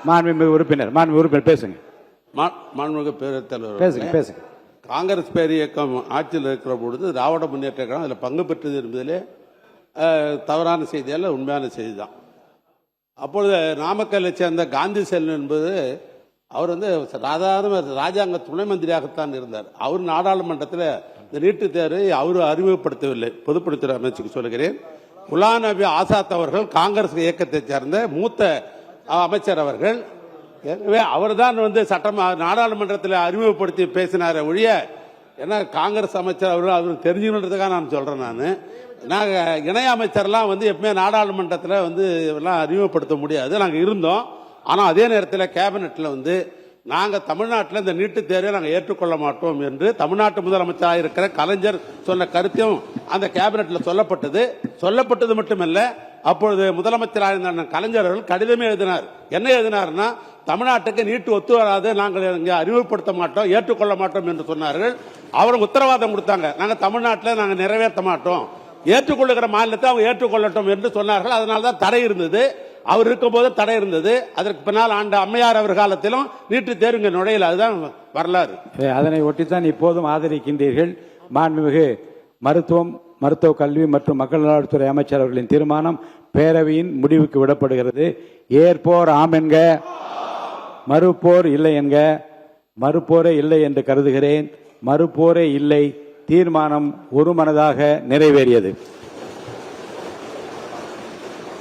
மாண்புமிகு உறுப்பினர் பேசுங்க. மாண்புமிகு பேரவைத் தலைவர் பேசுங்க. காங்கிரஸ் பேர் இயக்கம் ஆட்சியில் இருக்கிற பொழுது திராவிட முன்னேற்ற கழகம் அதில் பங்கு பெற்றது என்பதிலே தவறான செய்தியல்ல, உண்மையான செய்தி தான். அப்பொழுது நாமக்கல்லை சேர்ந்த காந்தி செல்வன் என்பது அவர் சாதாரண ராஜாங்க துணை மந்திரியாகத்தான் இருந்தார். அவர் நாடாளுமன்றத்தில் இந்த நீட்டு தேர்வை அவர் அறிமுகப்படுத்தவில்லை. பொதுப்பணித்துறை அமைச்சுக்கு சொல்கிறேன். குலாம் நபி ஆசாத் அவர்கள் காங்கிரஸ் இயக்கத்தை சேர்ந்த மூத்த அமைச்சர் அவர்கள். எனவே அவர் தான் நாடாளுமன்றத்தில் அறிமுகப்படுத்தி பேசினார ஒழிய, ஏன்னா காங்கிரஸ் அமைச்சர் அவர்கள் தெரிஞ்சுக்கிறதுக்காக நான் சொல்றேன். நாங்கள் இணை அமைச்சர்லாம் எப்பவுமே நாடாளுமன்றத்தில் எல்லாம் அறிமுகப்படுத்த முடியாது. நாங்கள் இருந்தோம். ஆனால் அதே நேரத்தில் கேபினெட்டில் நாங்கள் தமிழ்நாட்டில் இந்த நீட்டு தேர்வை நாங்கள் ஏற்றுக்கொள்ள மாட்டோம் என்று தமிழ்நாட்டு முதலமைச்சராக இருக்கிற கலைஞர் சொன்ன கருத்தையும் அந்த கேபினெட்டில் சொல்லப்பட்டது மட்டுமல்ல, அப்பொழுது முதலமைச்சராக இருந்த கலைஞர் அவர்கள் கடிதமே எழுதினார். என்ன எழுதினார்னா, தமிழ்நாட்டுக்கு நீட்டு ஒத்து வராது, நாங்கள் இங்கே அறிமுகப்படுத்த மாட்டோம், ஏற்றுக்கொள்ள மாட்டோம் என்று சொன்னார்கள். அவருக்கு உத்தரவாதம் கொடுத்தாங்க, நாங்கள் தமிழ்நாட்டில் நாங்கள் நிறைவேற்ற மாட்டோம், ஏற்றுக்கொள்ளுகிற மாநிலத்தை அவங்க ஏற்றுக்கொள்ளட்டும் என்று சொன்னார்கள். அதனால தான் தடை இருந்தது. அவர் இருக்கும்போது தடை இருந்தது. அதற்கு பின்னால் ஆண்ட அம்மையார் அவர் காலத்திலும் நீட்டு தேர்வு நுழையல. அதுதான் வரலாறு. அதனை ஒட்டித்தான் இப்போதும் ஆதரிக்கின்றீர்கள். மாண்புமிகு மருத்துவ கல்வி மற்றும் மக்கள் நலத்துறை அமைச்சர் அவர்களின் தீர்மானம் பேரவையின் முடிவுக்கு விடப்படுகிறது. ஏற்போர் ஆம் என்க, மறுப்போர் இல்லை என்க. மறுப்போரே இல்லை என்று கருதுகிறேன். மறுப்போரே இல்லை. தீர்மானம் ஒருமனதாக நிறைவேறியது.